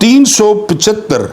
375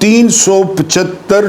375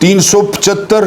375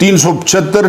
375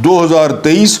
2023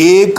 1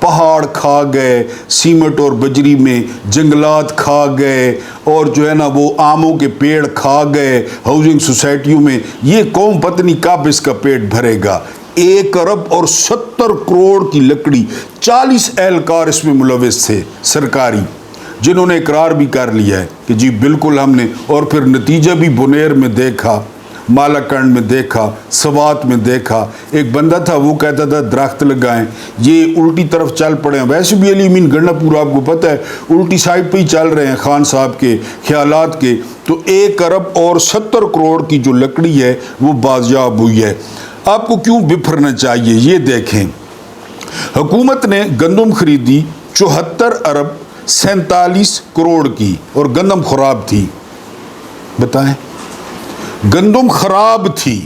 پہاڑ کھا گئے، سیمنٹ اور بجری میں جنگلات کھا گئے، اور جو ہے نا وہ آموں کے پیڑ کھا گئے ہاؤسنگ سوسائٹیوں میں، یہ قوم پتہ نہیں کب اس کا پیٹ بھرے گا۔ 1 ارب اور 70 کروڑ کی لکڑی، 40 اہلکار اس میں ملوث تھے سرکاری، جنہوں نے اقرار بھی کر لیا ہے کہ جی بالکل ہم نے، اور پھر نتیجہ بھی بنیر میں دیکھا، مالاکنڈ میں دیکھا، سوات میں دیکھا۔ ایک بندہ تھا وہ کہتا تھا درخت لگائیں، یہ الٹی طرف چل پڑے ہیں۔ ویسے بھی علی امین گنڈا پور آپ کو پتہ ہے الٹی سائڈ پہ ہی چل رہے ہیں خان صاحب کے خیالات کے۔ تو 1 ارب اور 70 کروڑ کی جو لکڑی ہے وہ بازیاب ہوئی ہے۔ آپ کو کیوں بفرنا چاہیے یہ دیکھیں، حکومت نے گندم خریدی 74 ارب 47 کروڑ کی، اور گندم خراب تھی۔ بتائیں، گندم خراب تھی،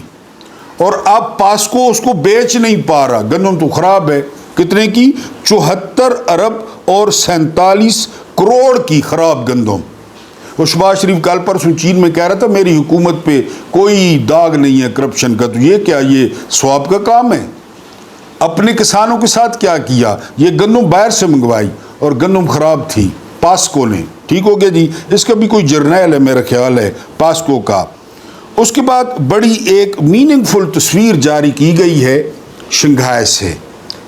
اور اب پاسکو اس کو بیچ نہیں پا رہا، گندم تو خراب ہے۔ کتنے کی؟ 74 ارب اور 47 کروڑ کی خراب گندم۔ وہ شہباز شریف کل پرسوں چین میں کہہ رہا تھا میری حکومت پہ کوئی داغ نہیں ہے کرپشن کا، تو یہ کیا، یہ ثواب کا کام ہے؟ اپنے کسانوں کے ساتھ کیا کیا؟ یہ گندم باہر سے منگوائی اور گندم خراب تھی پاسکو نے۔ ٹھیک ہو گیا جی، اس کا بھی کوئی جرنیل ہے میرا خیال ہے پاسکو کا۔ اس کے بعد بڑی ایک میننگ فل تصویر جاری کی گئی ہے شنگھائی سے،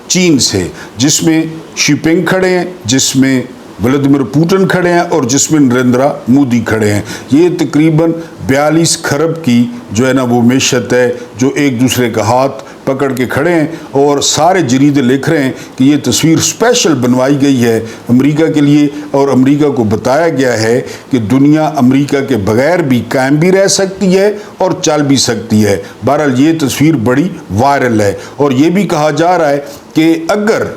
چین سے، جس میں شی پنگ کھڑے ہیں، جس میں ولادیمیر پوٹن کھڑے ہیں، اور جس میں نریندرا مودی کھڑے ہیں۔ یہ تقریباً 42 کھرب کی جو ہے نا وہ معیشت ہے، جو ایک دوسرے کا ہاتھ پکڑ کے کھڑے ہیں، اور سارے جریدے لکھ رہے ہیں کہ یہ تصویر اسپیشل بنوائی گئی ہے امریکہ کے لیے، اور امریکہ کو بتایا گیا ہے کہ دنیا امریکہ کے بغیر بھی قائم بھی رہ سکتی ہے اور چل بھی سکتی ہے۔ بہرحال یہ تصویر بڑی وائرل ہے، اور یہ بھی کہا جا رہا ہے کہ اگر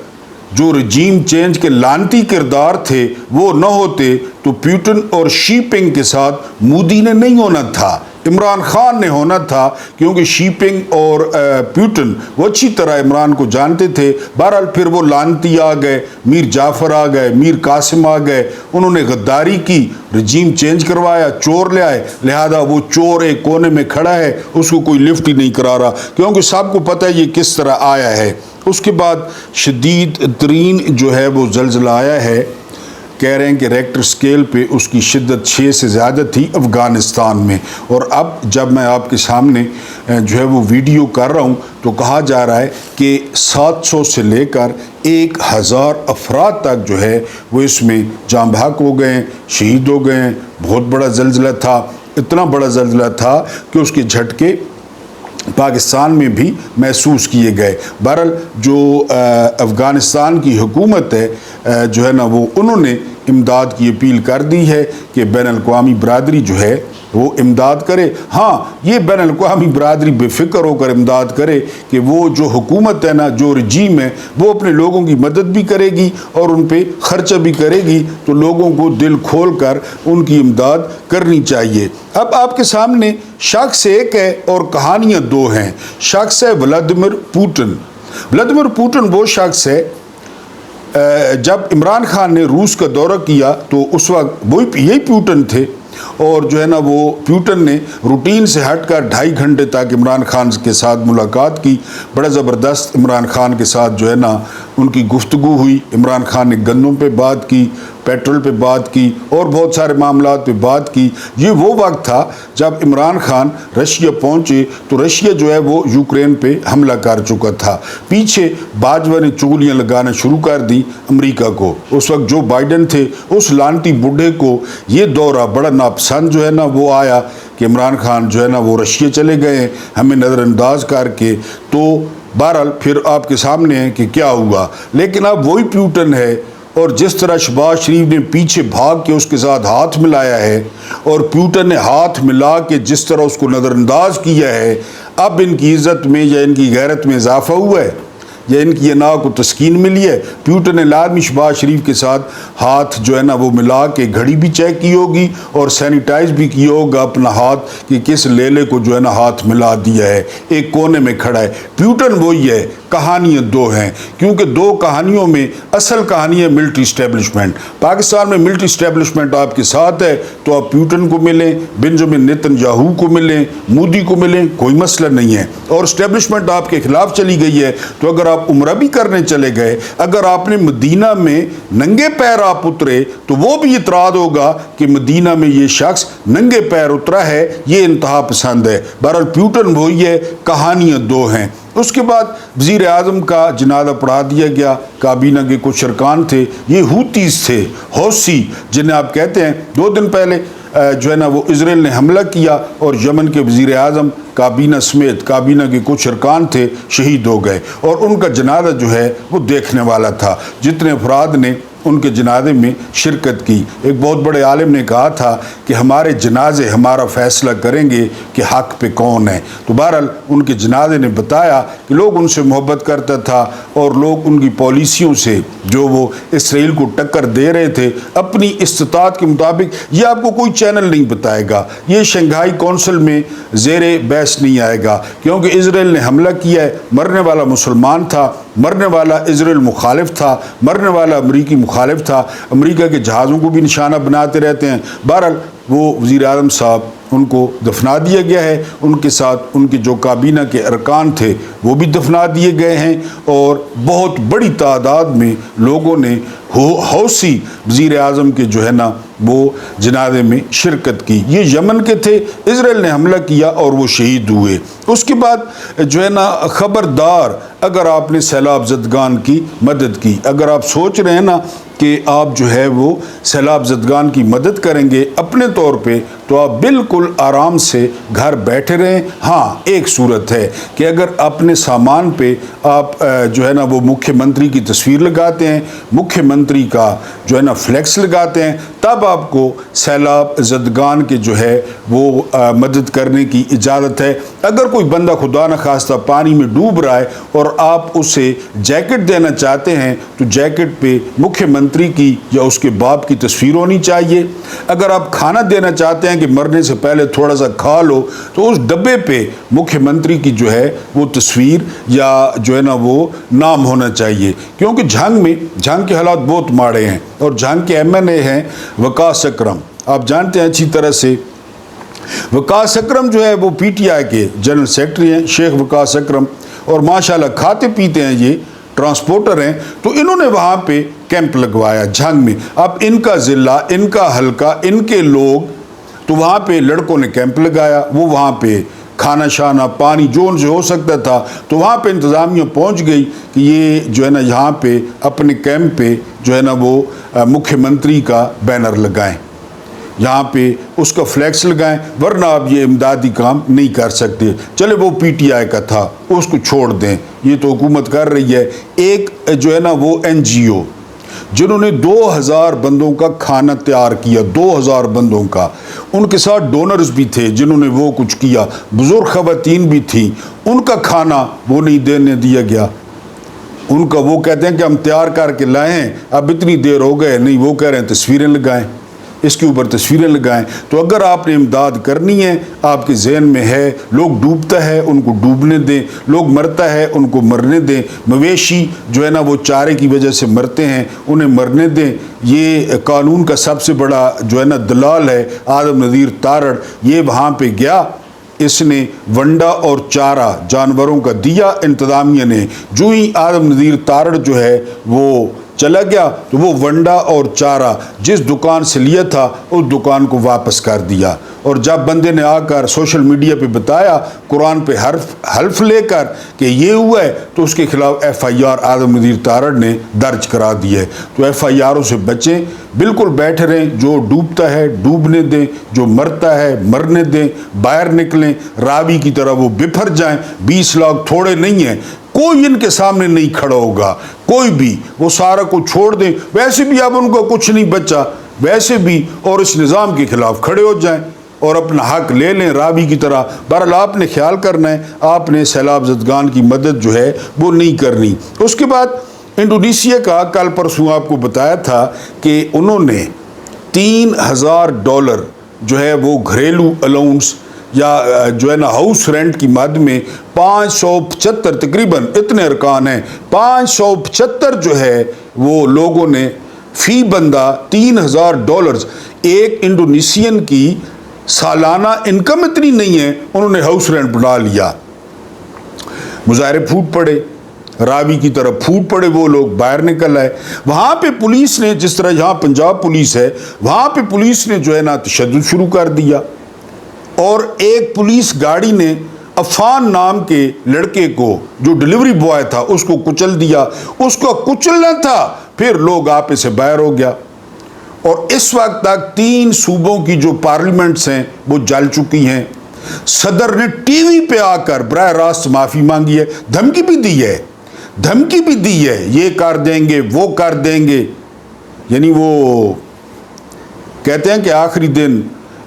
جو رجیم چینج کے لعنتی کردار تھے وہ نہ ہوتے تو پیوٹن اور شی پنگ کے ساتھ مودی نے نہیں ہونا تھا، عمران خان نے ہونا تھا، کیونکہ شی پنگ اور پیوٹن وہ اچھی طرح عمران کو جانتے تھے۔ بہرحال پھر وہ لعنتی آ گئے، میر جعفر آ گئے، میر قاسم آ گئے، انہوں نے غداری کی، رجیم چینج کروایا، چور لے آئے، لہذا وہ چور ایک کونے میں کھڑا ہے، اس کو کوئی لفٹ ہی نہیں کرا رہا، کیونکہ سب کو پتہ ہے یہ کس طرح آیا ہے۔ اس کے بعد شدید ترین جو ہے وہ زلزلہ آیا ہے، کہہ رہے ہیں کہ ریکٹر سکیل پہ اس کی شدت 6 سے زیادہ تھی افغانستان میں، اور اب جب میں آپ کے سامنے جو ہے وہ ویڈیو کر رہا ہوں تو کہا جا رہا ہے کہ 700 سے لے کر 1000 افراد تک جو ہے وہ اس میں جاں بحق ہو گئے ہیں، شہید ہو گئے ہیں۔ بہت بڑا زلزلہ تھا، اتنا بڑا زلزلہ تھا کہ اس کے جھٹکے پاکستان میں بھی محسوس کیے گئے۔ بہرحال جو افغانستان کی حکومت ہے جو ہے نا وہ انہوں نے امداد کی اپیل کر دی ہے کہ بین الاقوامی برادری جو ہے وہ امداد کرے۔ ہاں، یہ بین الاقوامی برادری بے فکر ہو کر امداد کرے کہ وہ جو حکومت ہے نا، جو رجیم ہے، وہ اپنے لوگوں کی مدد بھی کرے گی اور ان پہ خرچہ بھی کرے گی، تو لوگوں کو دل کھول کر ان کی امداد کرنی چاہیے۔ اب آپ کے سامنے شخص ایک ہے اور کہانیاں دو ہیں۔ شخص ہے ولادیمیر پوٹن۔ ولادیمیر پوٹن وہ شخص ہے، جب عمران خان نے روس کا دورہ کیا تو اس وقت وہی یہی پوٹن تھے، اور جو ہے نا وہ پیوٹن نے روٹین سے ہٹ کر 2.5 گھنٹے تک عمران خان کے ساتھ ملاقات کی۔ بڑا زبردست عمران خان کے ساتھ جو ہے نا ان کی گفتگو ہوئی۔ عمران خان نے گندم پہ بات کی، پیٹرول پہ بات کی، اور بہت سارے معاملات پہ بات کی۔ یہ وہ وقت تھا جب عمران خان رشیا پہنچے تو رشیا جو ہے وہ یوکرین پہ حملہ کر چکا تھا۔ پیچھے باجوہ نے چغلیاں لگانا شروع کر دی امریکہ کو۔ اس وقت جو بائیڈن تھے، اس لانتی بڈھے کو یہ دورہ بڑا ناپسند جو ہے نا وہ آیا کہ عمران خان جو ہے نا وہ رشیا چلے گئے ہیں ہمیں نظر انداز کر کے۔ تو بہرحال پھر آپ کے سامنے ہے کہ کیا ہوا، لیکن اب وہی پیوٹن ہے، اور جس طرح شہباز شریف نے پیچھے بھاگ کے اس کے ساتھ ہاتھ ملایا ہے، اور پیوٹن نے ہاتھ ملا کے جس طرح اس کو نظر انداز کیا ہے، اب ان کی عزت میں یا ان کی غیرت میں اضافہ ہوا ہے یا ان کی انا کو تسکین ملی ہے۔ پیوٹن نے لازمی شہباز شریف کے ساتھ ہاتھ جو ہے نا وہ ملا کے گھڑی بھی چیک کی ہوگی اور سینیٹائز بھی کیا ہوگا اپنا ہاتھ کہ کس لیلے کو جو ہے نا ہاتھ ملا دیا ہے، ایک کونے میں کھڑا ہے۔ پیوٹن وہی ہے کہانیاں دو ہیں، کیونکہ دو کہانیوں میں اصل کہانی ہے ملٹری اسٹیبلشمنٹ۔ پاکستان میں ملٹری اسٹیبلشمنٹ آپ کے ساتھ ہے تو آپ پیوٹن کو ملیں، بنجامن نیتن یاہو کو ملیں، مودی کو ملیں، کوئی مسئلہ نہیں ہے۔ اور اسٹیبلشمنٹ آپ کے خلاف چلی گئی ہے تو اگر آپ عمرہ بھی کرنے چلے گئے، اگر آپ نے مدینہ میں ننگے پیر آپ اترے تو وہ بھی اعتراض ہوگا کہ مدینہ میں یہ شخص ننگے پیر اترا ہے، یہ انتہا پسند ہے۔ بہرحال پیوٹن وہی ہے، کہانیاں دو ہیں۔ اس کے بعد وزیر اعظم کا جنازہ پڑھا دیا گیا۔ کابینہ کے کچھ ارکان تھے، یہ ہوتیز تھے، حوثی جنہیں آپ کہتے ہیں۔ 2 دن پہلے جو ہے نا وہ اسرائیل نے حملہ کیا اور یمن کے وزیر اعظم کابینہ سمیت کابینہ کے کچھ ارکان تھے شہید ہو گئے، اور ان کا جنازہ جو ہے وہ دیکھنے والا تھا۔ جتنے افراد نے ان کے جنازے میں شرکت کی، ایک بہت بڑے عالم نے کہا تھا کہ ہمارے جنازے ہمارا فیصلہ کریں گے کہ حق پہ کون ہے۔ تو بہرحال ان کے جنازے نے بتایا کہ لوگ ان سے محبت کرتا تھا، اور لوگ ان کی پالیسیوں سے جو وہ اسرائیل کو ٹکر دے رہے تھے اپنی استطاعت کے مطابق، یہ آپ کو کوئی چینل نہیں بتائے گا، یہ شنگھائی کونسل میں زیر بحث نہیں آئے گا، کیونکہ اسرائیل نے حملہ کیا ہے، مرنے والا مسلمان تھا، مرنے والا اسرائیل مخالف تھا، مرنے والا امریکی مخالف تھا، امریکہ کے جہازوں کو بھی نشانہ بناتے رہتے ہیں۔ بہرحال وہ وزیر اعظم صاحب ان کو دفنا دیا گیا ہے، ان کے ساتھ ان کے جو کابینہ کے ارکان تھے وہ بھی دفنا دیے گئے ہیں، اور بہت بڑی تعداد میں لوگوں نے حوثی وزیر اعظم کے جو ہے نا وہ جنازے میں شرکت کی۔ یہ یمن کے تھے، اسرائیل نے حملہ کیا اور وہ شہید ہوئے۔ اس کے بعد جو ہے نا خبردار اگر آپ نے سیلاب زدگان کی مدد کی، اگر آپ سوچ رہے ہیں نا کہ آپ جو ہے وہ سیلاب زدگان کی مدد کریں گے اپنے طور پہ، تو آپ بالکل آرام سے گھر بیٹھے رہیں۔ ہاں ایک صورت ہے کہ اگر اپنے سامان پہ آپ جو ہے نا وہ مکھیہ منتری کی تصویر لگاتے ہیں، مکھیہ منتری کا جو ہے نا فلیکس لگاتے ہیں، تب آپ کو سیلاب زدگان کے جو ہے وہ مدد کرنے کی اجازت ہے۔ اگر کوئی بندہ خدا نخواستہ پانی میں ڈوب رہا ہے اور آپ اسے جیکٹ دینا چاہتے ہیں تو جیکٹ پہ مکھیہ منتری کی یا اس کے باپ کی تصویر ہونی چاہیے۔ اگر آپ کھانا دینا چاہتے ہیں کہ مرنے سے پہلے تھوڑا سا کھا لو تو اس ڈبے پہ مکھیہ منتری کی جو ہے وہ تصویر یا جو ہے نا وہ نام ہونا چاہیے، کیونکہ جھنگ کے حالات بہت ماڑے ہیں، اور جھنگ کے ایم این اے ہیں وقاص اکرم، آپ جانتے ہیں اچھی طرح سے۔ وقاص اکرم جو ہے وہ پی ٹی آئی کے جنرل سیکرٹری ہیں، شیخ وقاص اکرم، اور ماشاءاللہ کھاتے پیتے ہیں، یہ ٹرانسپورٹر ہیں، تو انہوں نے وہاں پہ کیمپ لگوایا جھنگ میں۔ اب ان کا ضلع، ان کا حلقہ، ان کے لوگ، تو وہاں پہ لڑکوں نے کیمپ لگایا، وہ وہاں پہ کھانا شانا پانی جو ان سے ہو سکتا تھا، تو وہاں پہ انتظامیہ پہنچ گئی کہ یہ جو ہے نا یہاں پہ اپنے کیمپ پہ جو ہے نا وہ مکھیہ منتری کا بینر لگائیں، یہاں پہ اس کا فلیکس لگائیں، ورنہ آپ یہ امدادی کام نہیں کر سکتے۔ چلے وہ پی ٹی آئی کا تھا، اس کو چھوڑ دیں، یہ تو حکومت کر رہی ہے۔ ایک جو ہے نا وہ این جی او جنہوں نے 2000 بندوں کا کھانا تیار کیا، 2000 بندوں کا، ان کے ساتھ ڈونرز بھی تھے جنہوں نے وہ کچھ کیا، بزرگ خواتین بھی تھیں، ان کا کھانا وہ نہیں دینے دیا گیا۔ ان کا وہ کہتے ہیں کہ ہم تیار کر کے لائیں، اب اتنی دیر ہو گئے، نہیں وہ کہہ رہے ہیں تصویریں لگائیں، اس کے اوپر تصویریں لگائیں۔ تو اگر آپ نے امداد کرنی ہے، آپ کے ذہن میں ہے لوگ ڈوبتا ہے ان کو ڈوبنے دیں، لوگ مرتا ہے ان کو مرنے دیں، مویشی جو ہے نا وہ چارے کی وجہ سے مرتے ہیں انہیں مرنے دیں۔ یہ قانون کا سب سے بڑا جو ہے نا دلال ہے آدم نذیر تارڑ، یہ وہاں پہ گیا، اس نے ونڈا اور چارہ جانوروں کا دیا انتظامیہ نے۔ جو ہی آدم نذیر تارڑ جو ہے وہ چلا گیا تو وہ ونڈا اور چارہ جس دکان سے لیا تھا اس دکان کو واپس کر دیا، اور جب بندے نے آ کر سوشل میڈیا پہ بتایا قرآن پہ حلف لے کر کہ یہ ہوا ہے، تو اس کے خلاف ایف آئی آر آدم نذیر تارڑ نے درج کرا دی ہے۔ تو ایف آئی آروں سے بچیں، بالکل بیٹھے رہیں، جو ڈوبتا ہے ڈوبنے دیں، جو مرتا ہے مرنے دیں، باہر نکلیں، راوی کی طرح وہ بپھر جائیں۔ 20 لاکھ تھوڑے نہیں ہیں، کوئی ان کے سامنے نہیں کھڑا ہوگا، کوئی بھی، وہ سارا کو چھوڑ دیں، ویسے بھی اب ان کو کچھ نہیں بچا، ویسے بھی، اور اس نظام کے خلاف کھڑے ہو جائیں اور اپنا حق لے لیں راوی کی طرح۔ بہرحال آپ نے خیال کرنا ہے، آپ نے سیلاب زدگان کی مدد جو ہے وہ نہیں کرنی۔ اس کے بعد انڈونیشیا کا کل پرسوں آپ کو بتایا تھا کہ انہوں نے $3000 جو ہے وہ گھریلو الاؤنس یا جو ہے نا ہاؤس رینٹ کی مد میں 575 تقریباً اتنے ارکان ہیں، 575 جو ہے وہ لوگوں نے فی بندہ $3000، ایک انڈونیشین کی سالانہ انکم اتنی نہیں ہے، انہوں نے ہاؤس رینٹ بنا لیا۔ مظاہرے پھوٹ پڑے، راوی کی طرف پھوٹ پڑے، وہ لوگ باہر نکل آئے۔ وہاں پہ پولیس نے، جس طرح یہاں پنجاب پولیس ہے، وہاں پہ پولیس نے جو ہے نا تشدد شروع کر دیا، اور ایک پولیس گاڑی نے عفان نام کے لڑکے کو جو ڈیلیوری بوائے تھا اس کو کچل دیا۔ اس کو کچلنا تھا، پھر لوگ آپے سے باہر ہو گیا، اور اس وقت تک 3 صوبوں کی جو پارلیمنٹس ہیں وہ جل چکی ہیں۔ صدر نے ٹی وی پہ آ کر براہ راست معافی مانگی ہے، دھمکی بھی دی ہے، دھمکی بھی دی ہے، یہ کر دیں گے وہ کر دیں گے۔ یعنی وہ کہتے ہیں کہ آخری دن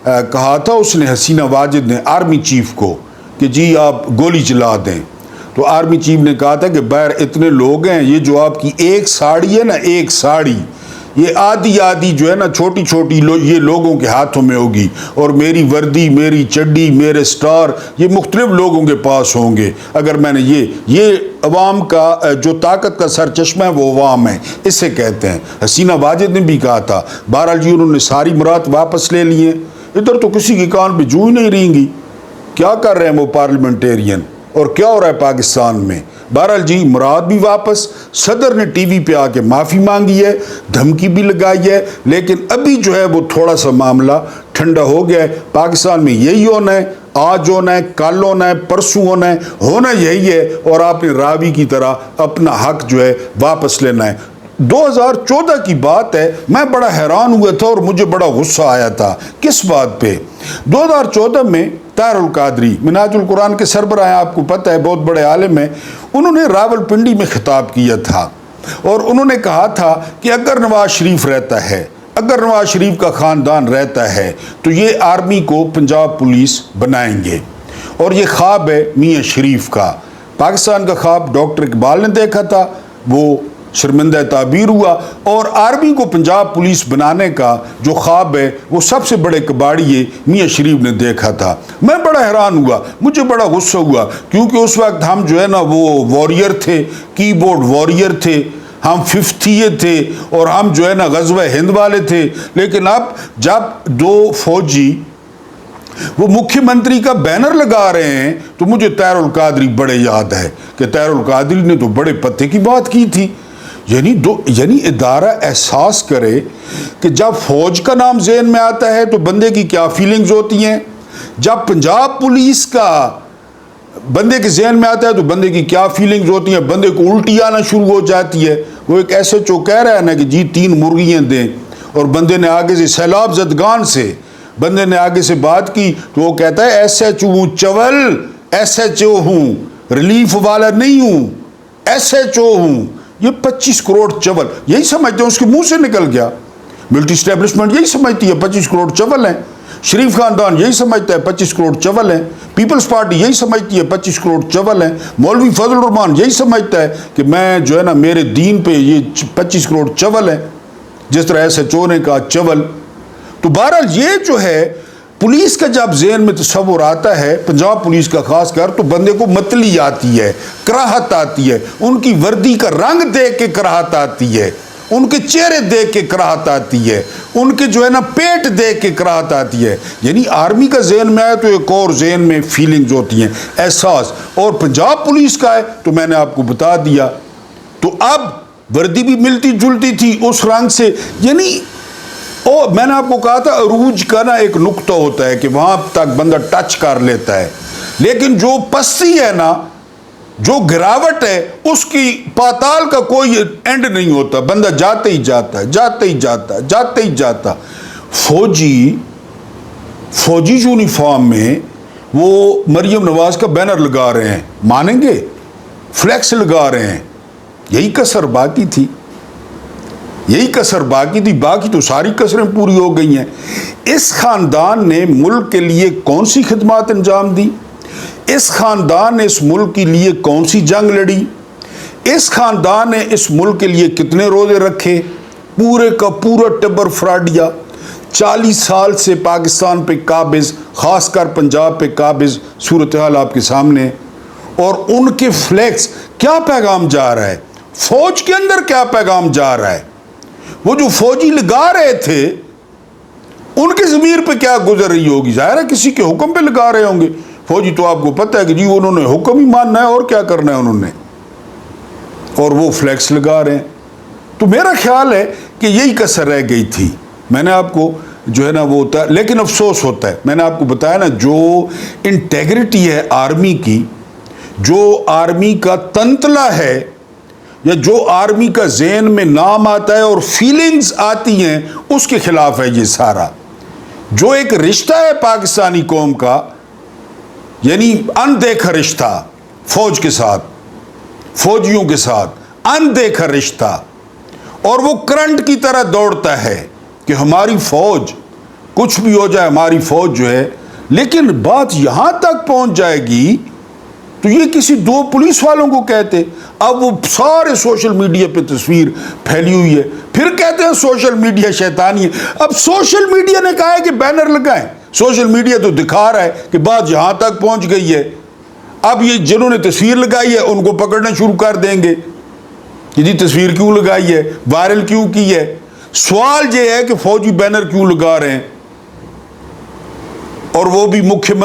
کہا تھا اس نے، حسینہ واجد نے آرمی چیف کو کہ جی آپ گولی چلا دیں، تو آرمی چیف نے کہا تھا کہ باہر اتنے لوگ ہیں، یہ جو آپ کی ایک ساڑی ہے نا، ایک ساڑی یہ آدھی آدھی جو ہے نا چھوٹی چھوٹی یہ لوگوں کے ہاتھوں میں ہوگی، اور میری وردی، میری چڈی، میرے سٹار یہ مختلف لوگوں کے پاس ہوں گے۔ اگر میں نے یہ عوام کا جو طاقت کا سرچشمہ ہے وہ عوام ہے، اسے کہتے ہیں۔ حسینہ واجد نے بھی کہا تھا، بہرحال جی انہوں نے ساری مراد واپس لے لی ہیں، ادھر تو کسی کی کان پہ جو ہی نہیں رہیں گی، کیا کر رہے ہیں وہ پارلیمنٹیرین اور کیا ہو رہا ہے پاکستان میں۔ بہرحال جی مراد بھی واپس، صدر نے ٹی وی پہ آ کے معافی مانگی ہے، دھمکی بھی لگائی ہے، لیکن ابھی جو ہے وہ تھوڑا سا معاملہ ٹھنڈا ہو گیا ہے۔ پاکستان میں یہی ہونا ہے، آج ہونا ہے، کل ہونا ہے، پرسوں ہونا ہے، ہونا یہی ہے، اور آپ نے راوی کی طرح اپنا حق جو ہے واپس لینا ہے۔ 2014 کی بات ہے، میں بڑا حیران ہوا تھا اور مجھے بڑا غصہ آیا تھا۔ کس بات پہ؟ 2014 میں طاہر القادری منہاج القرآن کے سربراہ ہیں، آپ کو پتہ ہے بہت بڑے عالم ہیں، انہوں نے راولپنڈی میں خطاب کیا تھا، اور انہوں نے کہا تھا کہ اگر نواز شریف رہتا ہے، اگر نواز شریف کا خاندان رہتا ہے تو یہ آرمی کو پنجاب پولیس بنائیں گے، اور یہ خواب ہے میاں شریف کا۔ پاکستان کا خواب ڈاکٹر اقبال نے دیکھا تھا، وہ شرمندہ تعبیر ہوا، اور آرمی کو پنجاب پولیس بنانے کا جو خواب ہے وہ سب سے بڑے کباڑیے میاں شریف نے دیکھا تھا۔ میں بڑا حیران ہوا، مجھے بڑا غصہ ہوا، کیونکہ اس وقت ہم جو ہے نا وہ واریر تھے، کی بورڈ واریر تھے، ہم 50 تھے، اور ہم جو ہے نا غزوہ ہند والے تھے۔ لیکن اب جب 2 فوجی وہ مکھی منتری کا بینر لگا رہے ہیں تو مجھے طاہر القادری بڑے یاد ہے کہ طاہر القادری نے تو بڑے پتے کی بات کی تھی۔ یعنی ادارہ احساس کرے کہ جب فوج کا نام ذہن میں آتا ہے تو بندے کی کیا فیلنگز ہوتی ہیں، جب پنجاب پولیس کا بندے کے ذہن میں آتا ہے تو بندے کی کیا فیلنگز ہوتی ہیں، بندے کو الٹی آنا شروع ہو جاتی ہے۔ وہ ایک ایسے چو کہہ رہا ہے نا کہ جی 3 مرغیاں دیں، اور بندے نے آگے سے سیلاب زدگان سے بندے نے آگے سے بات کی تو وہ کہتا ہے SHO ہوں چول، SHO ہوں، ریلیف والا نہیں ہوں، SHO ہوں۔ یہ 25 کروڑ چول، یہی سمجھتے ہیں، اس کے منہ سے نکل گیا۔ ملٹری اسٹیبلشمنٹ یہی سمجھتی ہے 25 کروڑ چول ہیں، شریف خاندان یہی سمجھتا ہے 25 کروڑ چول ہیں، پیپلز پارٹی یہی سمجھتی ہے 25 کروڑ چول ہیں، مولوی فضل الرحمان یہی سمجھتا ہے کہ میں جو ہے نا میرے دین پہ یہ 25 کروڑ چول ہیں، جس طرح SHO نے کہا چول۔ تو بہرحال یہ جو ہے پولیس کا جب ذہن میں تصور آتا ہے، پنجاب پولیس کا خاص کر، تو بندے کو متلی آتی ہے، کراہت آتی ہے، ان کی وردی کا رنگ دیکھ کے کراہت آتی ہے، ان کے چہرے دیکھ کے کراہت آتی ہے، ان کے جو ہے نا پیٹ دیکھ کے کراہت آتی ہے۔ یعنی آرمی کا ذہن میں آئے تو ایک اور ذہن میں فیلنگز ہوتی ہیں، احساس، اور پنجاب پولیس کا ہے تو میں نے آپ کو بتا دیا۔ تو اب وردی بھی ملتی جلتی تھی اس رنگ سے، یعنی میں نے آپ کو کہا تھا عروج کا نا ایک نقطہ ہوتا ہے کہ وہاں تک بندہ ٹچ کر لیتا ہے، لیکن جو پستی ہے نا، جو گراوٹ ہے، اس کی پاتال کا کوئی اینڈ نہیں ہوتا، بندہ جاتے ہی جاتا ہے، جاتے ہی جاتا ہے، جاتے ہی جاتا۔ فوجی یونیفارم میں وہ مریم نواز کا بینر لگا رہے ہیں، مانیں گے؟ فلیکس لگا رہے ہیں، یہی کسر باقی تھی، یہی کسر باقی تھی، باقی تو ساری کسریں پوری ہو گئی ہیں۔ اس خاندان نے ملک کے لیے کون سی خدمات انجام دی؟ اس خاندان نے اس ملک کے لیے کون سی جنگ لڑی؟ اس خاندان نے اس ملک کے لیے کتنے روزے رکھے؟ پورے کا پورا ٹبر فراڈیا، 40 سال سے پاکستان پہ قابض، خاص کر پنجاب پہ قابض صورتحال آپ کے سامنے، اور ان کے فلیکس کیا پیغام جا رہا ہے، فوج کے اندر کیا پیغام جا رہا ہے، وہ جو فوجی لگا رہے تھے ان کے ضمیر پہ کیا گزر رہی ہوگی، ظاہر ہے کسی کے حکم پہ لگا رہے ہوں گے، فوجی تو آپ کو پتہ ہے کہ جی انہوں نے حکم ہی ماننا ہے اور کیا کرنا ہے انہوں نے، اور وہ فلیکس لگا رہے ہیں۔ تو میرا خیال ہے کہ یہی کسر رہ گئی تھی۔ میں نے آپ کو جو ہے نا وہ ہوتا ہے، لیکن افسوس ہوتا ہے، میں نے آپ کو بتایا نا جو انٹیگریٹی ہے آرمی کی، جو آرمی کا تنتلا ہے، یا جو آرمی کا ذہن میں نام آتا ہے اور فیلنگز آتی ہیں، اس کے خلاف ہے یہ سارا۔ جو ایک رشتہ ہے پاکستانی قوم کا، یعنی اندیکھا رشتہ فوج کے ساتھ، فوجیوں کے ساتھ اندیکھا رشتہ، اور وہ کرنٹ کی طرح دوڑتا ہے کہ ہماری فوج کچھ بھی ہو جائے، ہماری فوج جو ہے، لیکن بات یہاں تک پہنچ جائے گی تو یہ کسی دو پولیس والوں کو کہتے، اب وہ سارے سوشل میڈیا پہ تصویر پھیلی ہوئی ہے، پھر کہتے ہیں سوشل میڈیا شیطانی ہے۔ اب سوشل میڈیا نے کہا ہے کہ بینر لگائیں، سوشل میڈیا تو دکھا رہا ہے کہ بات یہاں تک پہنچ گئی ہے، اب یہ جنہوں نے تصویر لگائی ہے ان کو پکڑنا شروع کر دیں گے کہ جی تصویر کیوں لگائی ہے، وائرل کیوں کی ہے۔ سوال یہ ہے کہ فوجی بینر کیوں لگا رہے ہیں، اور وہ بھی مکھیہ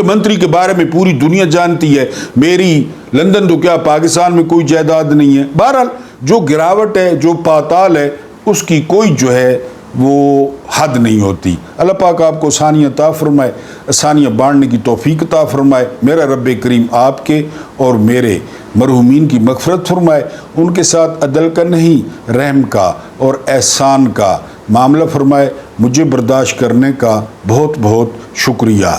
منتری کے بارے میں پوری دنیا جانتی ہے، میری لندن تو کیا پاکستان میں کوئی جائیداد نہیں ہے۔ بہرحال جو گراوٹ ہے، جو پاتال ہے، اس کی کوئی جو ہے وہ حد نہیں ہوتی۔ اللہ پاک آپ کو آسانیاں عطا فرمائے، آسانیاں بانٹنے کی توفیق عطا فرمائے۔ میرا رب کریم آپ کے اور میرے مرحومین کی مغفرت فرمائے، ان کے ساتھ عدل کا نہیں رحم کا اور احسان کا معاملہ فرمائے۔ مجھے برداشت کرنے کا بہت بہت شکریہ۔